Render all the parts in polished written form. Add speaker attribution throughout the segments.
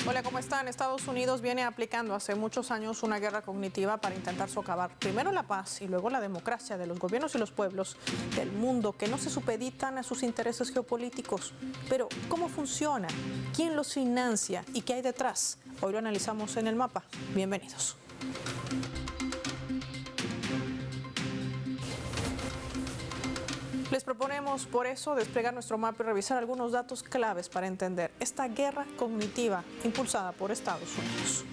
Speaker 1: Hola, ¿cómo están? Estados Unidos viene aplicando hace muchos años una guerra cognitiva para intentar socavar primero la paz y luego la democracia de los gobiernos y los pueblos del mundo que no se supeditan a sus intereses geopolíticos. Pero, ¿cómo funciona? ¿Quién los financia? ¿Y qué hay detrás? Hoy lo analizamos en El Mapa. Bienvenidos. Les proponemos por eso desplegar nuestro mapa y revisar algunos datos claves para entender esta guerra cognitiva impulsada por Estados Unidos.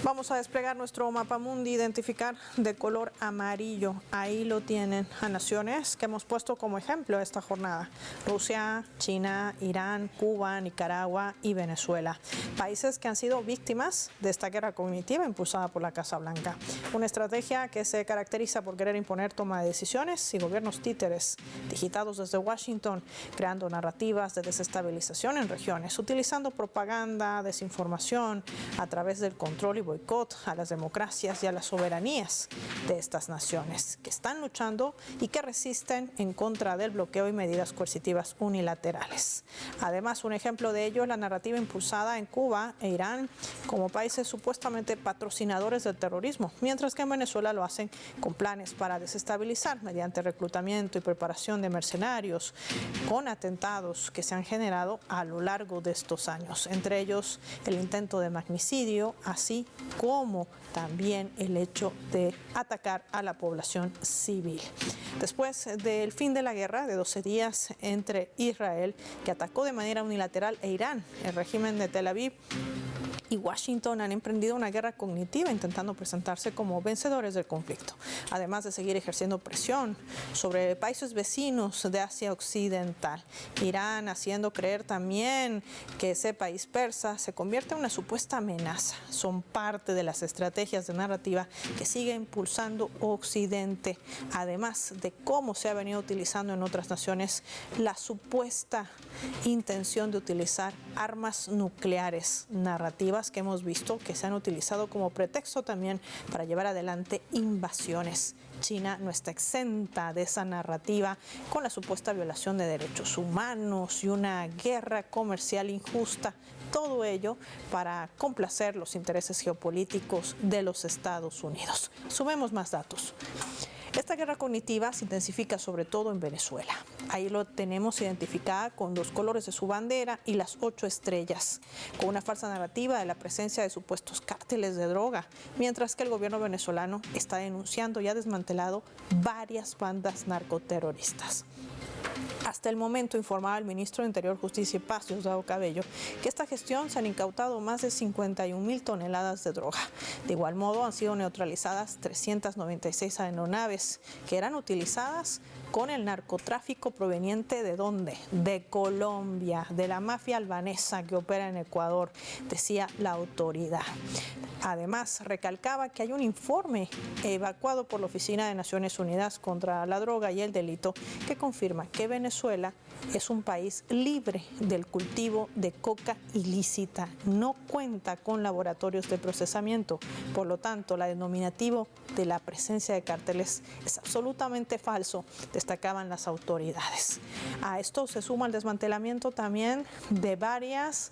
Speaker 1: Vamos a desplegar nuestro mapa mundi, identificar de color amarillo. Ahí lo tienen a naciones que hemos puesto como ejemplo esta jornada: Rusia, China, Irán, Cuba, Nicaragua y Venezuela. Países que han sido víctimas de esta guerra cognitiva impulsada por la Casa Blanca. Una estrategia que se caracteriza por querer imponer toma de decisiones y gobiernos títeres, digitados desde Washington, creando narrativas de desestabilización en regiones, utilizando propaganda, desinformación a través del control y boicot a las democracias y a las soberanías de estas naciones que están luchando y que resisten en contra del bloqueo y medidas coercitivas unilaterales. Además, un ejemplo de ello es la narrativa impulsada en Cuba e Irán como países supuestamente patrocinadores del terrorismo, mientras que en Venezuela lo hacen con planes para desestabilizar mediante reclutamiento y preparación de mercenarios, con atentados que se han generado a lo largo de estos años, entre ellos el intento de magnicidio, así como también el hecho de atacar a la población civil. Después del fin de la guerra de 12 días entre Israel, que atacó de manera unilateral, e Irán, el régimen de Tel Aviv y Washington han emprendido una guerra cognitiva intentando presentarse como vencedores del conflicto, además de seguir ejerciendo presión sobre países vecinos de Asia Occidental. Irán haciendo creer también que ese país persa se convierte en una supuesta amenaza. Son parte de las estrategias de narrativa que sigue impulsando Occidente, además de cómo se ha venido utilizando en otras naciones la supuesta intención de utilizar armas nucleares narrativas que hemos visto que se han utilizado como pretexto también para llevar adelante invasiones. China no está exenta de esa narrativa con la supuesta violación de derechos humanos y una guerra comercial injusta. Todo ello para complacer los intereses geopolíticos de los Estados Unidos. Sumemos más datos. Esta guerra cognitiva se intensifica sobre todo en Venezuela. Ahí lo tenemos identificada con los colores de su bandera y las 8 estrellas, con una falsa narrativa de la presencia de supuestos cárteles de droga, mientras que el gobierno venezolano está denunciando y ha desmantelado varias bandas narcoterroristas. Hasta el momento, informaba el ministro de Interior, Justicia y Paz, Diosdado Cabello, que esta gestión se han incautado más de 51.000 toneladas de droga. De igual modo, han sido neutralizadas 396 aeronaves que eran utilizadas con el narcotráfico proveniente ¿de dónde? De Colombia, de la mafia albanesa que opera en Ecuador, decía la autoridad. Además, recalcaba que hay un informe evacuado por la Oficina de Naciones Unidas contra la Droga y el Delito que confirma que Venezuela es un país libre del cultivo de coca ilícita. No cuenta con laboratorios de procesamiento. Por lo tanto, la denominativo de la presencia de cárteles es absolutamente falso, destacaban las autoridades. A esto se suma el desmantelamiento también de varias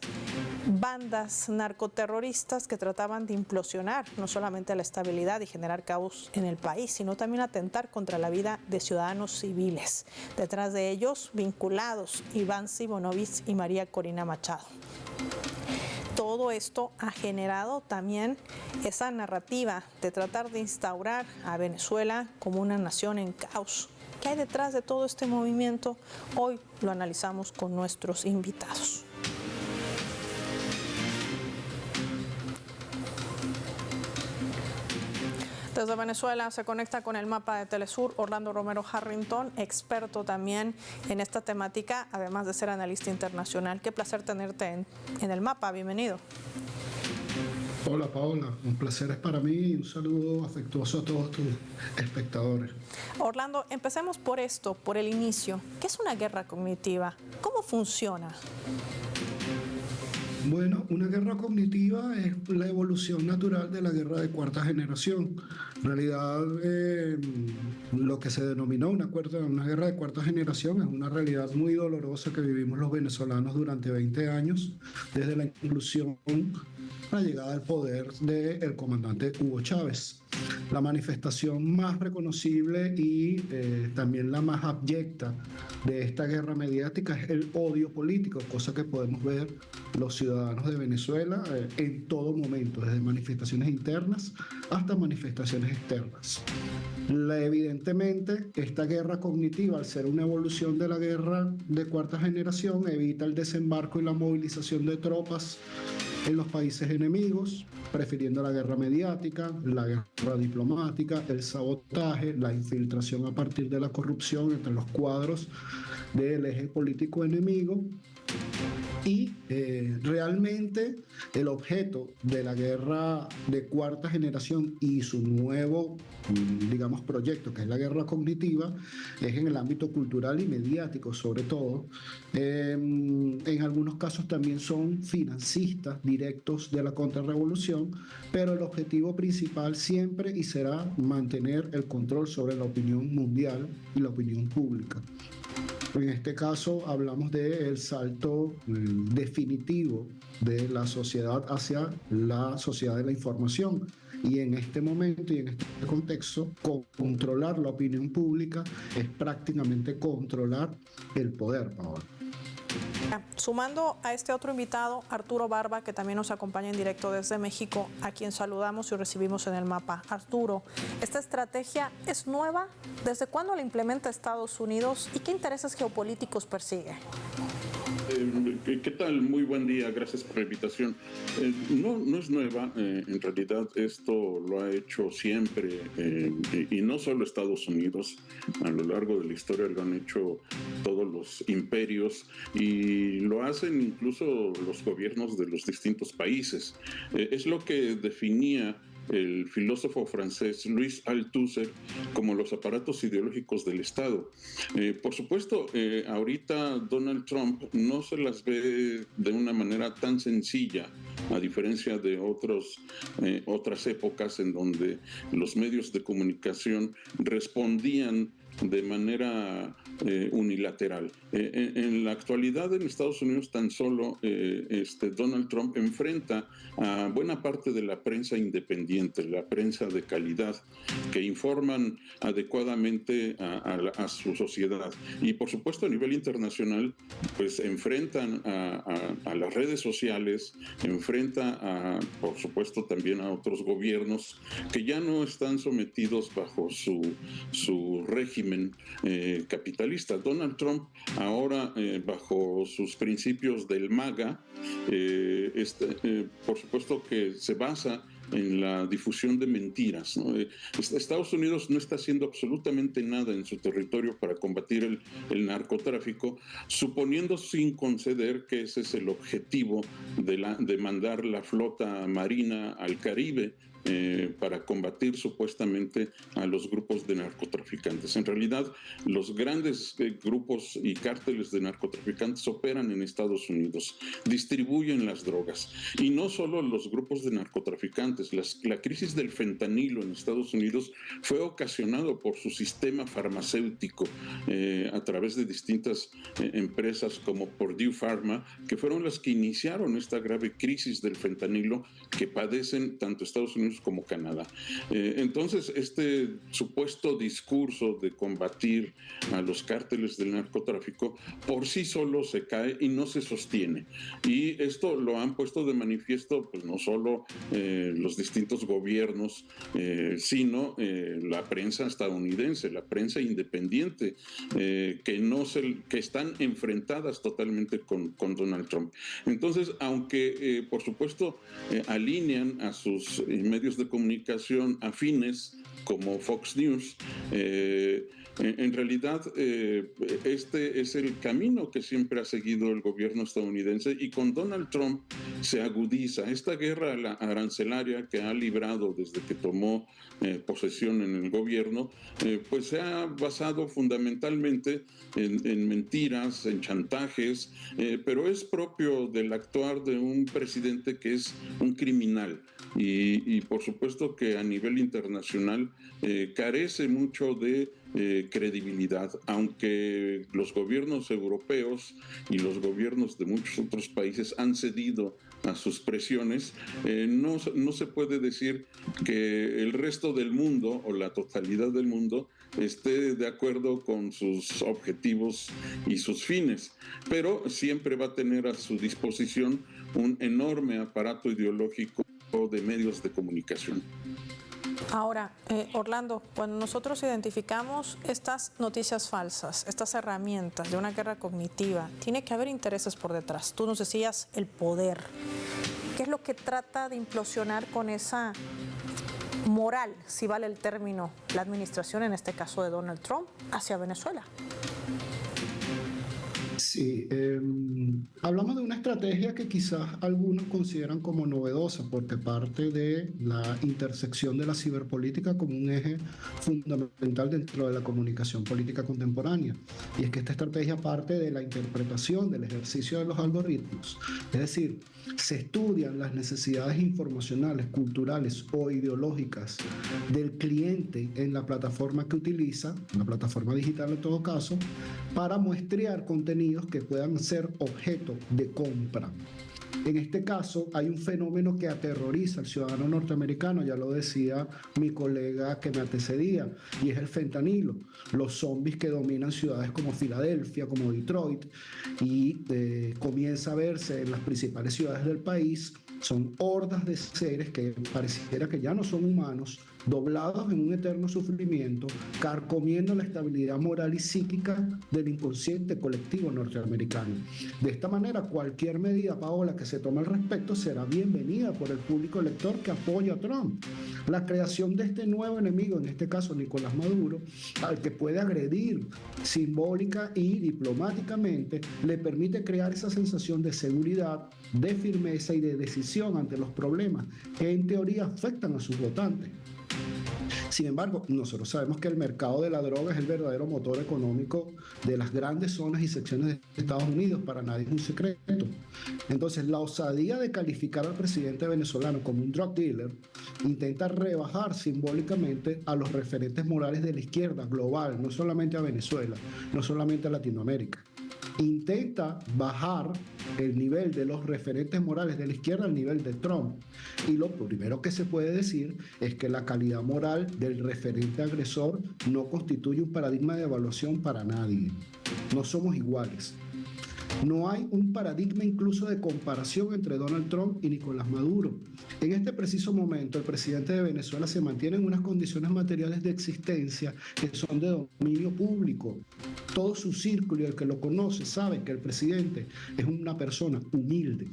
Speaker 1: bandas narcoterroristas que trataban de implosionar no solamente la estabilidad y generar caos en el país, sino también atentar contra la vida de ciudadanos civiles. Detrás de ellos, vinculados Iván Simonovic y María Corina Machado. Todo esto ha generado también esa narrativa de tratar de instaurar a Venezuela como una nación en caos. ¿Qué hay detrás de todo este movimiento? Hoy lo analizamos con nuestros invitados. Desde Venezuela se conecta con el mapa de Telesur Orlando Romero Harrington, experto también en esta temática, además de ser analista internacional. Qué placer tenerte en el mapa, bienvenido.
Speaker 2: Hola Paola, un placer es para mí y un saludo afectuoso a todos tus espectadores.
Speaker 1: Orlando, empecemos por esto, por el inicio. ¿Qué es una guerra cognitiva? ¿Cómo funciona?
Speaker 2: Bueno, una guerra cognitiva es la evolución natural de la guerra de cuarta generación. En realidad, lo que se denominó una guerra de cuarta generación es una realidad muy dolorosa que vivimos los venezolanos durante 20 años, desde la inclusión, la llegada al poder del comandante Hugo Chávez. La manifestación más reconocible y también la más abyecta de esta guerra mediática es el odio político, cosa que podemos ver los ciudadanos de Venezuela en todo momento, desde manifestaciones internas hasta manifestaciones externas. Evidentemente, esta guerra cognitiva, al ser una evolución de la guerra de cuarta generación, evita el desembarco y la movilización de tropas en los países enemigos, prefiriendo la guerra mediática, la guerra diplomática, el sabotaje, la infiltración a partir de la corrupción entre los cuadros del eje político enemigo. Y realmente el objeto de la guerra de cuarta generación y su nuevo, digamos, proyecto, que es la guerra cognitiva, es en el ámbito cultural y mediático, sobre todo. En algunos casos también son financistas directos de la contrarrevolución, pero el objetivo principal siempre y será mantener el control sobre la opinión mundial y la opinión pública. En este caso hablamos del salto definitivo de la sociedad hacia la sociedad de la información. Y en este momento y en este contexto, controlar la opinión pública es prácticamente controlar el poder, Paola.
Speaker 1: Sumando a este otro invitado, Arturo Barba, que también nos acompaña en directo desde México, a quien saludamos y recibimos en el mapa. Arturo, ¿esta estrategia es nueva? ¿Desde cuándo la implementa Estados Unidos y qué intereses geopolíticos persigue?
Speaker 3: ¿Qué tal? Muy buen día, gracias por la invitación. No es nueva, en realidad esto lo ha hecho siempre, y no solo Estados Unidos, a lo largo de la historia lo han hecho todos los imperios y lo hacen incluso los gobiernos de los distintos países. Es lo que definía el filósofo francés Louis Althusser como los aparatos ideológicos del Estado. Por supuesto, ahorita Donald Trump no se las ve de una manera tan sencilla, a diferencia de otras épocas en donde los medios de comunicación respondían de manera unilateral. En la actualidad en Estados Unidos tan solo Donald Trump enfrenta a buena parte de la prensa independiente, la prensa de calidad, que informan adecuadamente a su sociedad. Y por supuesto a nivel internacional, pues enfrentan a las redes sociales, enfrenta por supuesto también a otros gobiernos que ya no están sometidos bajo su régimen capitalista. Donald Trump ahora bajo sus principios del MAGA, por supuesto que se basa en la difusión de mentiras, ¿no? Estados Unidos no está haciendo absolutamente nada en su territorio para combatir el narcotráfico, suponiendo sin conceder que ese es el objetivo de mandar la flota marina al Caribe para combatir supuestamente a los grupos de narcotraficantes. En realidad, los grandes grupos y cárteles de narcotraficantes operan en Estados Unidos, distribuyen las drogas. Y no solo los grupos de narcotraficantes, la crisis del fentanilo en Estados Unidos fue ocasionado por su sistema farmacéutico a través de distintas empresas como Purdue Pharma, que fueron las que iniciaron esta grave crisis del fentanilo que padecen tanto Estados Unidos como Canadá. Entonces, este supuesto discurso de combatir a los cárteles del narcotráfico por sí solo se cae y no se sostiene. Y esto lo han puesto de manifiesto pues no solo los distintos gobiernos, sino la prensa estadounidense, la prensa independiente, que están enfrentadas totalmente con Donald Trump. Entonces, aunque por supuesto alinean a sus medios de comunicación afines como Fox News, En realidad, este es el camino que siempre ha seguido el gobierno estadounidense, y con Donald Trump se agudiza. Esta guerra arancelaria que ha librado desde que tomó posesión en el gobierno, pues se ha basado fundamentalmente en mentiras, en chantajes, pero es propio del actuar de un presidente que es un criminal. Y por supuesto que a nivel internacional carece mucho de credibilidad, aunque los gobiernos europeos y los gobiernos de muchos otros países han cedido a sus presiones. No se puede decir que el resto del mundo o la totalidad del mundo esté de acuerdo con sus objetivos y sus fines, pero siempre va a tener a su disposición un enorme aparato ideológico de medios de comunicación.
Speaker 1: Ahora, Orlando, cuando nosotros identificamos estas noticias falsas, estas herramientas de una guerra cognitiva, tiene que haber intereses por detrás. Tú nos decías el poder. ¿Qué es lo que trata de implosionar con esa moral, si vale el término, la administración, en este caso de Donald Trump, hacia Venezuela?
Speaker 2: Sí, hablamos de una estrategia que quizás algunos consideran como novedosa porque parte de la intersección de la ciberpolítica como un eje fundamental dentro de la comunicación política contemporánea. Y es que esta estrategia parte de la interpretación del ejercicio de los algoritmos. Es decir, se estudian las necesidades informacionales, culturales o ideológicas del cliente en la plataforma que utiliza, una plataforma digital en todo caso, para muestrear contenidos que puedan ser objeto de compra. En este caso, hay un fenómeno que aterroriza al ciudadano norteamericano, ya lo decía mi colega que me antecedía, y es el fentanilo. Los zombies que dominan ciudades como Filadelfia, como Detroit, y comienza a verse en las principales ciudades del país. Son hordas de seres que pareciera que ya no son humanos, doblados en un eterno sufrimiento, carcomiendo la estabilidad moral y psíquica del inconsciente colectivo norteamericano. De esta manera, cualquier medida, Paola, que se tome al respecto será bienvenida por el público elector que apoya a Trump. La creación de este nuevo enemigo, en este caso Nicolás Maduro, al que puede agredir simbólica y diplomáticamente, le permite crear esa sensación de seguridad, de firmeza y de decisión ante los problemas que en teoría afectan a sus votantes. Sin embargo, nosotros sabemos que el mercado de la droga es el verdadero motor económico de las grandes zonas y secciones de Estados Unidos, para nadie es un secreto. Entonces, la osadía de calificar al presidente venezolano como un drug dealer intenta rebajar simbólicamente a los referentes morales de la izquierda global, no solamente a Venezuela, no solamente a Latinoamérica. Intenta bajar el nivel de los referentes morales de la izquierda al nivel de Trump. Y lo primero que se puede decir es que la calidad moral del referente agresor no constituye un paradigma de evaluación para nadie. No somos iguales. No hay un paradigma incluso de comparación entre Donald Trump y Nicolás Maduro. En este preciso momento, el presidente de Venezuela se mantiene en unas condiciones materiales de existencia que son de dominio público. Todo su círculo y el que lo conoce sabe que el presidente es una persona humilde.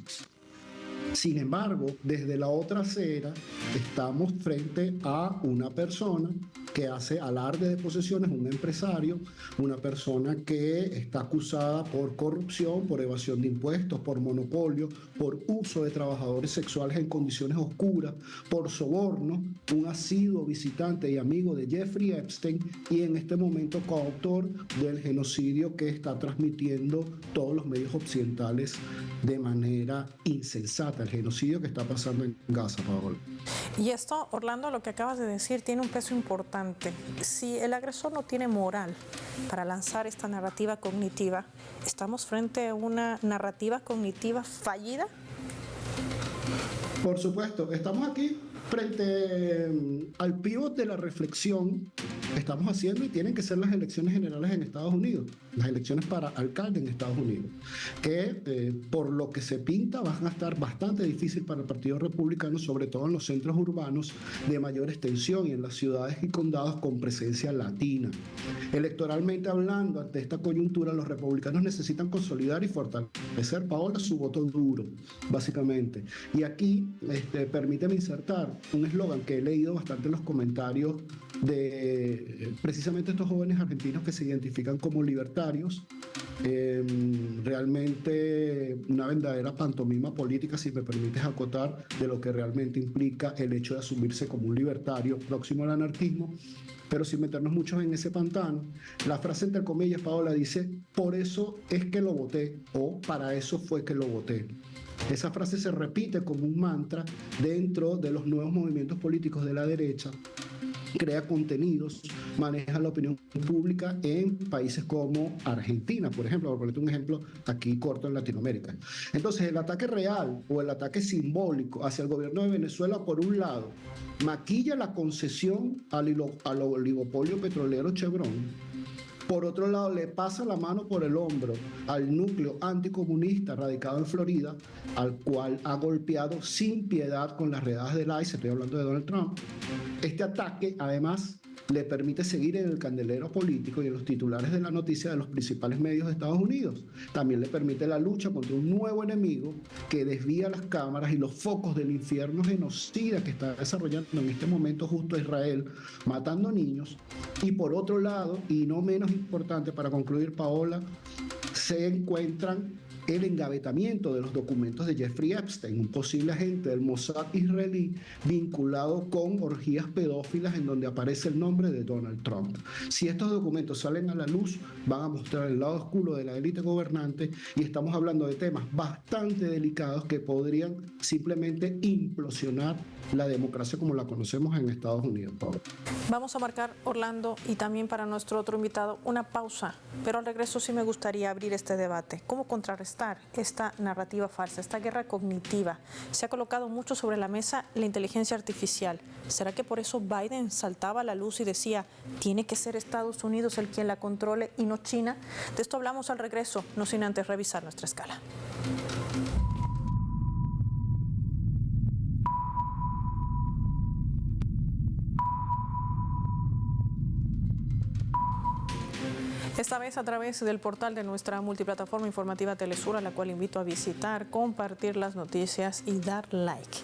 Speaker 2: Sin embargo, desde la otra acera estamos frente a una persona que hace alarde de posesiones, un empresario, una persona que está acusada por corrupción, por evasión de impuestos, por monopolio, por uso de trabajadores sexuales en condiciones oscuras, por soborno, un asiduo visitante y amigo de Jeffrey Epstein y en este momento coautor del genocidio que está transmitiendo todos los medios occidentales de manera insensata, el genocidio que está pasando en Gaza, Paola.
Speaker 1: Y esto, Orlando, lo que acabas de decir, tiene un peso importante. Si el agresor no tiene moral para lanzar esta narrativa cognitiva, ¿estamos frente a una narrativa cognitiva fallida?
Speaker 2: Por supuesto, estamos aquí frente al pívot de la reflexión que estamos haciendo y tienen que ser las elecciones generales en Estados Unidos, las elecciones para alcalde en Estados Unidos, que por lo que se pinta van a estar bastante difícil para el Partido Republicano, sobre todo en los centros urbanos de mayor extensión y en las ciudades y condados con presencia latina. Electoralmente hablando, ante esta coyuntura, los republicanos necesitan consolidar y fortalecer, Paola, su voto duro, básicamente. Y aquí permíteme insertar un eslogan que he leído bastante en los comentarios de precisamente estos jóvenes argentinos que se identifican como libertarios. Realmente una verdadera pantomima política, si me permites acotar, de lo que realmente implica el hecho de asumirse como un libertario próximo al anarquismo. Pero sin meternos mucho en ese pantano, la frase entre comillas, Paola, dice: por eso es que lo voté, o para eso fue que lo voté. Esa frase se repite como un mantra dentro de los nuevos movimientos políticos de la derecha, crea contenidos, maneja la opinión pública en países como Argentina, por ejemplo, por ponerte un ejemplo aquí corto en Latinoamérica. Entonces, el ataque real o el ataque simbólico hacia el gobierno de Venezuela, por un lado, maquilla la concesión al oligopolio petrolero Chevron. Por otro lado, le pasa la mano por el hombro al núcleo anticomunista radicado en Florida, al cual ha golpeado sin piedad con las redadas del ICE, estoy hablando de Donald Trump. Este ataque, además, le permite seguir en el candelero político y en los titulares de la noticia de los principales medios de Estados Unidos. También le permite la lucha contra un nuevo enemigo que desvía las cámaras y los focos del infierno genocida que está desarrollando en este momento justo Israel, matando niños. Y por otro lado, y no menos importante para concluir, Paola, se encuentran el engavetamiento de los documentos de Jeffrey Epstein, un posible agente del Mossad israelí vinculado con orgías pedófilas en donde aparece el nombre de Donald Trump. Si estos documentos salen a la luz, van a mostrar el lado oscuro de la élite gobernante, y estamos hablando de temas bastante delicados que podrían simplemente implosionar la democracia como la conocemos en Estados Unidos, Pablo.
Speaker 1: Vamos a marcar, Orlando, y también para nuestro otro invitado, una pausa, pero al regreso sí me gustaría abrir este debate. ¿Cómo contrarrestar esta narrativa falsa, esta guerra cognitiva? Se ha colocado mucho sobre la mesa la inteligencia artificial. ¿Será que por eso Biden saltaba a la luz y decía, tiene que ser Estados Unidos el quien la controle y no China? De esto hablamos al regreso, no sin antes revisar nuestra escala. Esta vez a través del portal de nuestra multiplataforma informativa Telesur, a la cual invito a visitar, compartir las noticias y dar like.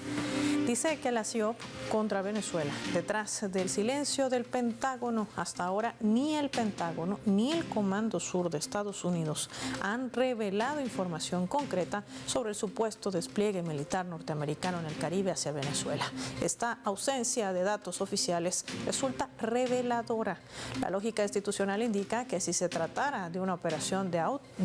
Speaker 1: Dice que la CIOP contra Venezuela, detrás del silencio del Pentágono, hasta ahora ni el Pentágono ni el Comando Sur de Estados Unidos han revelado información concreta sobre el supuesto despliegue militar norteamericano en el Caribe hacia Venezuela. Esta ausencia de datos oficiales resulta reveladora. La lógica institucional indica que si se tratara de una operación de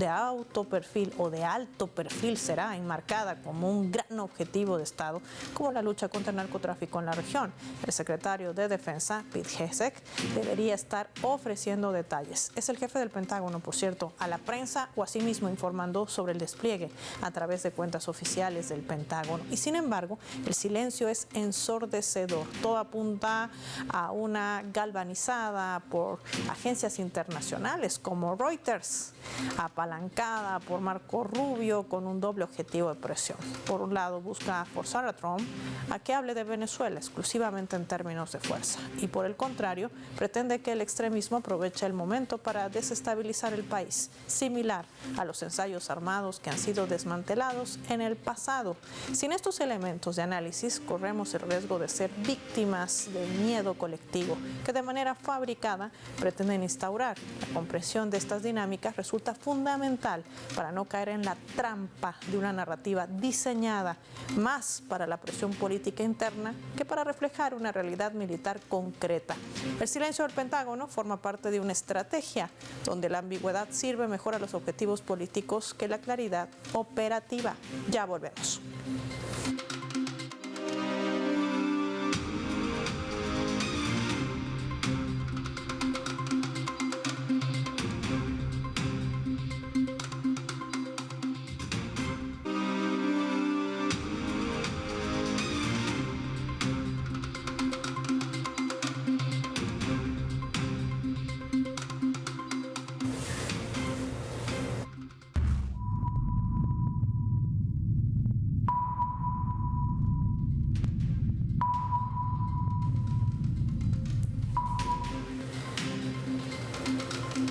Speaker 1: alto perfil o de alto perfil, será enmarcada como un gran objetivo de Estado, como la lucha contra el narcotráfico en la región. El secretario de Defensa, Pete Hegseth, debería estar ofreciendo detalles. Es el jefe del Pentágono, por cierto, a la prensa o asimismo informando sobre el despliegue a través de cuentas oficiales del Pentágono. Y sin embargo, el silencio es ensordecedor. Todo apunta a una galvanizada por agencias internacionales como Reuters, apalancada por Marco Rubio con un doble objetivo de presión. Por un lado, busca forzar a Trump a que hable de Venezuela exclusivamente en términos de fuerza, y por el contrario, pretende que el extremismo aproveche el momento para desestabilizar el país, similar a los ensayos armados que han sido desmantelados en el pasado. Sin estos elementos de análisis, corremos el riesgo de ser víctimas del miedo colectivo que de manera fabricada pretenden instaurar. La comprensión de estas dinámicas resulta fundamental para no caer en la trampa de una narrativa diseñada más para la presión política interna que para reflejar una realidad militar concreta. El silencio del Pentágono forma parte de una estrategia donde la ambigüedad sirve mejor a los objetivos políticos que la claridad operativa. Ya volvemos.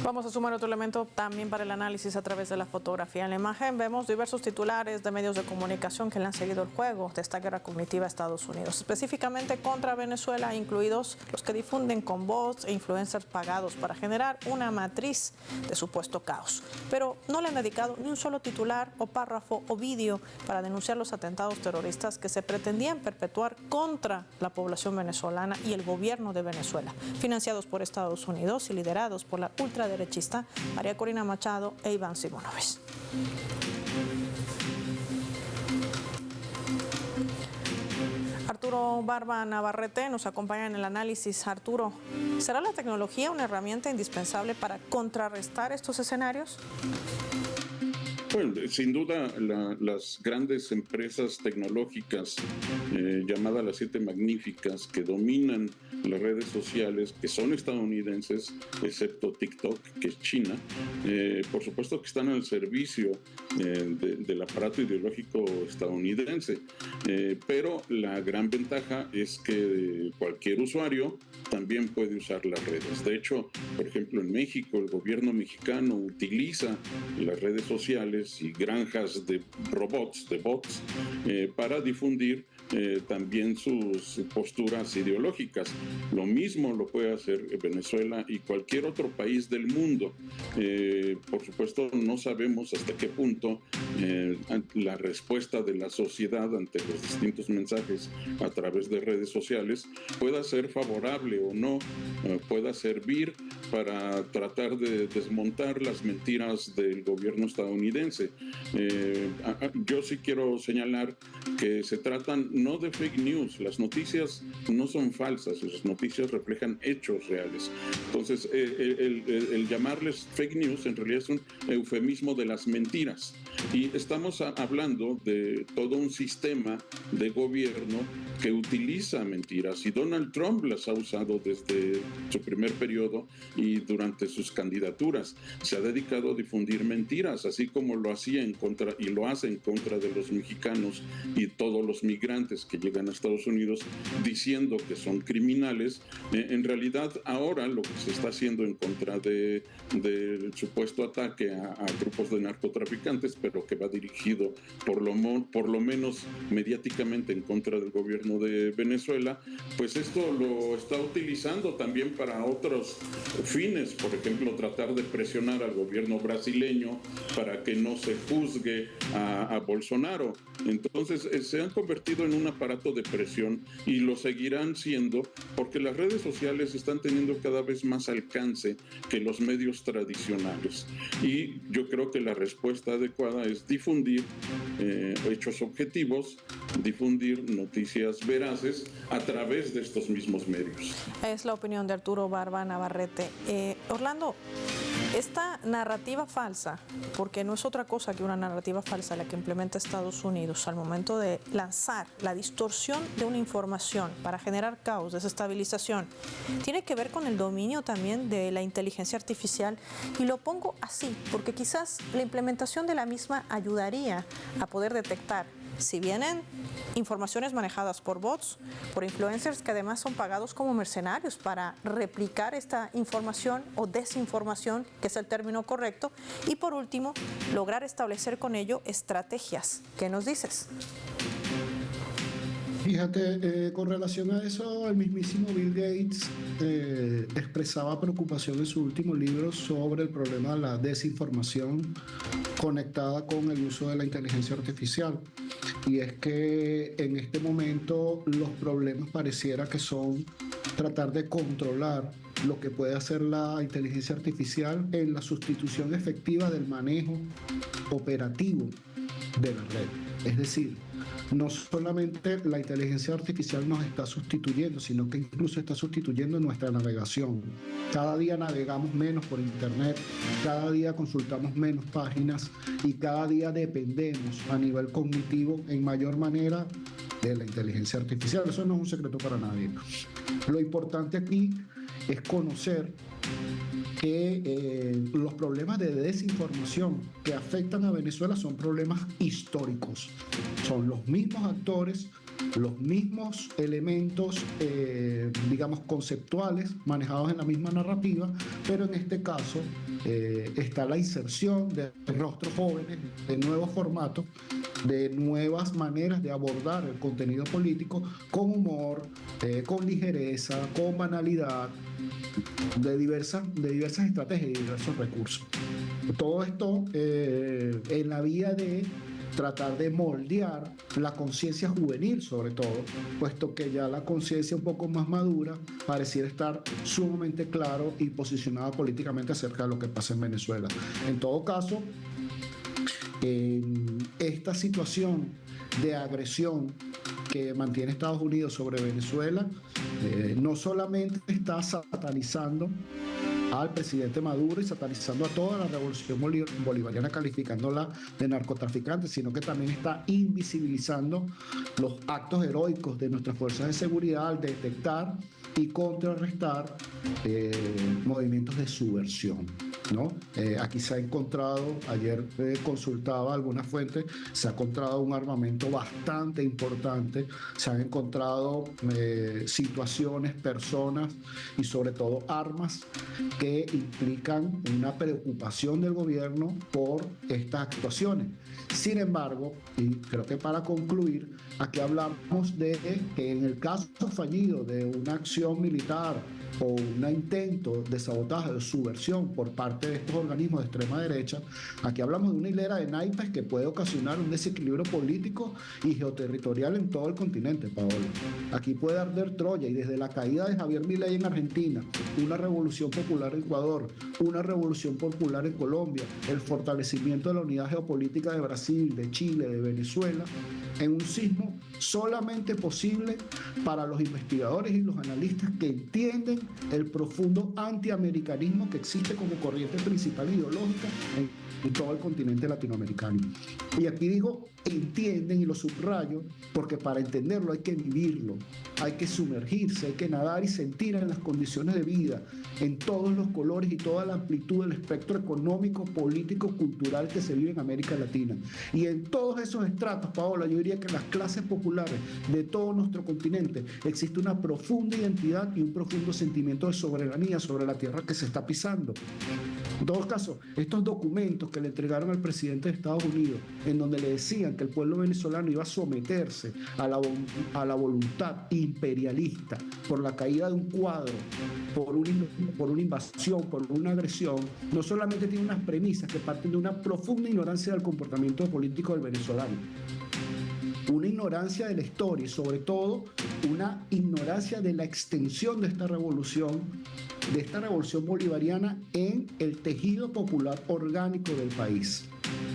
Speaker 1: Vamos a sumar otro elemento también para el análisis a través de la fotografía. En la imagen vemos diversos titulares de medios de comunicación que le han seguido el juego de esta guerra cognitiva a Estados Unidos, específicamente contra Venezuela, incluidos los que difunden con bots e influencers pagados para generar una matriz de supuesto caos. Pero no le han dedicado ni un solo titular o párrafo o vídeo para denunciar los atentados terroristas que se pretendían perpetuar contra la población venezolana y el gobierno de Venezuela, financiados por Estados Unidos y liderados por la ultraderechista María Corina Machado e Iván Simonovic. Arturo Barba Navarrete nos acompaña en el análisis. Arturo, ¿será la tecnología una herramienta indispensable para contrarrestar estos escenarios?
Speaker 3: Bueno, sin duda las grandes empresas tecnológicas llamadas las 7 magníficas que dominan las redes sociales, que son estadounidenses, excepto TikTok, que es China, por supuesto que están al servicio del aparato ideológico estadounidense, pero la gran ventaja es que cualquier usuario también puede usar las redes. De hecho, por ejemplo, en México, el gobierno mexicano utiliza las redes sociales y granjas de robots, de bots, para difundir también sus posturas ideológicas. Lo mismo lo puede hacer Venezuela y cualquier otro país del mundo. Por supuesto, no sabemos hasta qué punto la respuesta de la sociedad ante los distintos mensajes a través de redes sociales pueda ser favorable o no, pueda servir para tratar de desmontar las mentiras del gobierno estadounidense. Yo sí quiero señalar que se tratan no de fake news, las noticias no son falsas, las noticias reflejan hechos reales. Entonces, el llamarles fake news en realidad es un eufemismo de las mentiras. Y estamos hablando de todo un sistema de gobierno que utiliza mentiras, y Donald Trump las ha usado desde su primer periodo y durante sus candidaturas. Se ha dedicado a difundir mentiras, así como lo hacía en contra y lo hace en contra de los mexicanos y todos los migrantes que llegan a Estados Unidos diciendo que son criminales. En realidad ahora lo que se está haciendo en contra del supuesto ataque a grupos de narcotraficantes, pero que va dirigido por lo menos mediáticamente en contra del gobierno de Venezuela, pues esto lo está utilizando también para otros fines, por ejemplo, tratar de presionar al gobierno brasileño para que no se juzgue a Bolsonaro. Entonces se han convertido en un aparato de presión y lo seguirán siendo porque las redes sociales están teniendo cada vez más alcance que los medios tradicionales, y yo creo que la respuesta adecuada es difundir hechos objetivos, difundir noticias veraces a través de estos mismos medios.
Speaker 1: Es la opinión de Arturo Barba Navarrete. Orlando, esta narrativa falsa, porque no es otra cosa que una narrativa falsa la que implementa Estados Unidos al momento de lanzar la distorsión de una información para generar caos, desestabilización, tiene que ver con el dominio también de la inteligencia artificial, y lo pongo así porque quizás la implementación de la misma ayudaría a poder detectar si vienen informaciones manejadas por bots, por influencers que además son pagados como mercenarios para replicar esta información o desinformación, que es el término correcto, y por último, lograr establecer con ello estrategias. ¿Qué nos dices?
Speaker 2: Fíjate, con relación a eso, el mismísimo Bill Gates expresaba preocupación en su último libro sobre el problema de la desinformación conectada con el uso de la inteligencia artificial. Y es que en este momento los problemas pareciera que son tratar de controlar lo que puede hacer la inteligencia artificial en la sustitución efectiva del manejo operativo de la red. Es decir, no solamente la inteligencia artificial nos está sustituyendo, sino que incluso está sustituyendo nuestra navegación. Cada día navegamos menos por internet, cada día consultamos menos páginas y cada día dependemos a nivel cognitivo en mayor manera de la inteligencia artificial. Eso no es un secreto para nadie. Lo importante aquí es conocer que los problemas de desinformación que afectan a Venezuela son problemas históricos. Son los mismos actores los mismos elementos, digamos, conceptuales manejados en la misma narrativa, pero en este caso está la inserción de rostros jóvenes, de nuevos formatos, de nuevas maneras de abordar el contenido político con humor, con ligereza, con banalidad, de diversas estrategias y diversos recursos. Todo esto en la vía de tratar de moldear la conciencia juvenil, sobre todo, puesto que ya la conciencia un poco más madura pareciera estar sumamente claro y posicionada políticamente acerca de lo que pasa en Venezuela. En todo caso, esta situación de agresión que mantiene Estados Unidos sobre Venezuela no solamente está satanizando al presidente Maduro y satanizando a toda la revolución bolivariana, calificándola de narcotraficante, sino que también está invisibilizando los actos heroicos de nuestras fuerzas de seguridad al detectar y contrarrestar movimientos de subversión, ¿no? Aquí se ha encontrado, ayer consultaba algunas fuentes, se ha encontrado un armamento bastante importante, se han encontrado situaciones, personas y sobre todo armas que implican una preocupación del gobierno por estas actuaciones. Sin embargo, y creo que para concluir, aquí hablamos de que en el caso fallido de una acción militar o un intento de sabotaje o subversión por parte de estos organismos de extrema derecha, aquí hablamos de una hilera de naipes que puede ocasionar un desequilibrio político y geoterritorial en todo el continente, Paola. Aquí puede arder Troya, y desde la caída de Javier Milei en Argentina, una revolución popular en Ecuador, una revolución popular en Colombia, el fortalecimiento de la unidad geopolítica de Brasil, de Chile, de Venezuela, en un sismo solamente posible para los investigadores y los analistas que entienden el profundo antiamericanismo que existe como corriente principal ideológica en todo el continente latinoamericano. Y aquí digo entienden, y lo subrayo, porque para entenderlo hay que vivirlo, hay que sumergirse, hay que nadar y sentir en las condiciones de vida, en todos los colores y toda la amplitud del espectro económico, político, cultural que se vive en América Latina. Y en todos esos estratos, Paola, yo diría que en las clases populares de todo nuestro continente existe una profunda identidad y un profundo sentimiento de soberanía sobre la tierra que se está pisando. En todo caso, estos documentos que le entregaron al presidente de Estados Unidos, en donde le decían que el pueblo venezolano iba a someterse a la voluntad imperialista por la caída de un cuadro, por una invasión, por una agresión, no solamente tiene unas premisas que parten de una profunda ignorancia del comportamiento político del venezolano, una ignorancia de la historia y sobre todo una ignorancia de la extensión de esta revolución bolivariana en el tejido popular orgánico del país.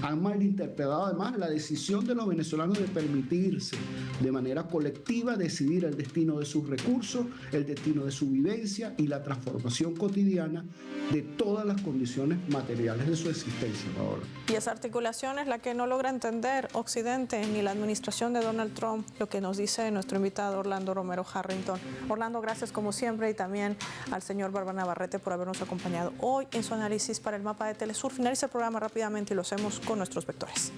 Speaker 2: Han malinterpretado además la decisión de los venezolanos de permitirse de manera colectiva decidir el destino de sus recursos, el destino de su vivencia y la transformación cotidiana de todas las condiciones materiales de su existencia, Paola.
Speaker 1: Y esa articulación es la que no logra entender Occidente ni la administración de Donald Trump, lo que nos dice nuestro invitado Orlando Romero Harrington. Orlando, gracias como siempre, y también al señor Bárbara Navarrete por habernos acompañado hoy en su análisis para el mapa de Telesur. Finaliza el programa rápidamente y lo hacemos con nuestros vectores.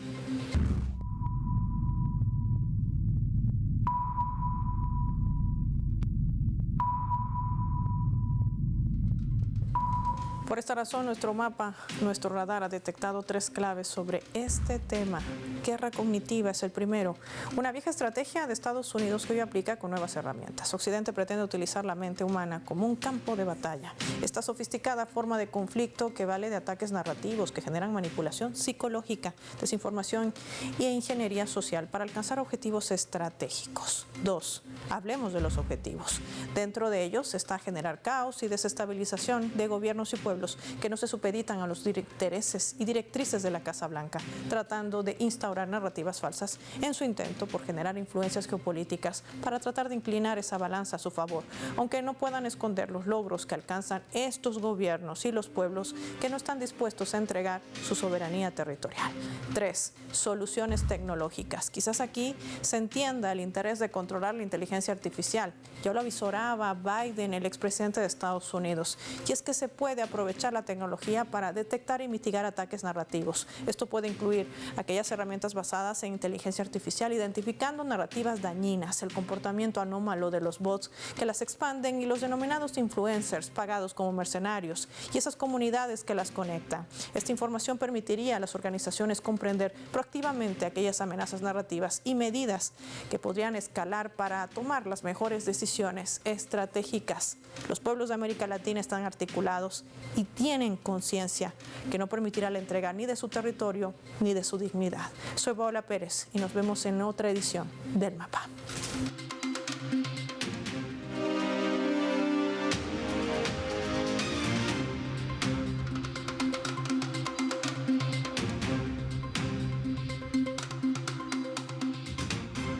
Speaker 1: Por esta razón, nuestro mapa, nuestro radar ha detectado 3 claves sobre este tema. Guerra cognitiva es el primero, una vieja estrategia de Estados Unidos que hoy aplica con nuevas herramientas. Occidente pretende utilizar la mente humana como un campo de batalla. Esta sofisticada forma de conflicto que vale de ataques narrativos que generan manipulación psicológica, desinformación e ingeniería social para alcanzar objetivos estratégicos. 2. Hablemos de los objetivos. Dentro de ellos está generar caos y desestabilización de gobiernos y pueblos que no se supeditan a los intereses y directrices de la Casa Blanca, tratando de instaurar narrativas falsas en su intento por generar influencias geopolíticas para tratar de inclinar esa balanza a su favor, aunque no puedan esconder los logros que alcanzan estos gobiernos y los pueblos que no están dispuestos a entregar su soberanía territorial. 3. Soluciones tecnológicas. Quizás aquí se entienda el interés de controlar la inteligencia artificial. Ya lo avisoraba Biden, el expresidente de Estados Unidos, y es que se puede aprovechar aprovechar la tecnología para detectar y mitigar ataques narrativos. Esto puede incluir aquellas herramientas basadas en inteligencia artificial, identificando narrativas dañinas, el comportamiento anómalo de los bots que las expanden y los denominados influencers pagados como mercenarios y esas comunidades que las conectan. Esta información permitiría a las organizaciones comprender proactivamente aquellas amenazas narrativas y medidas que podrían escalar para tomar las mejores decisiones estratégicas. Los pueblos de América Latina están articulados y tienen conciencia que no permitirá la entrega ni de su territorio ni de su dignidad. Soy Paola Pérez y nos vemos en otra edición del Mapa.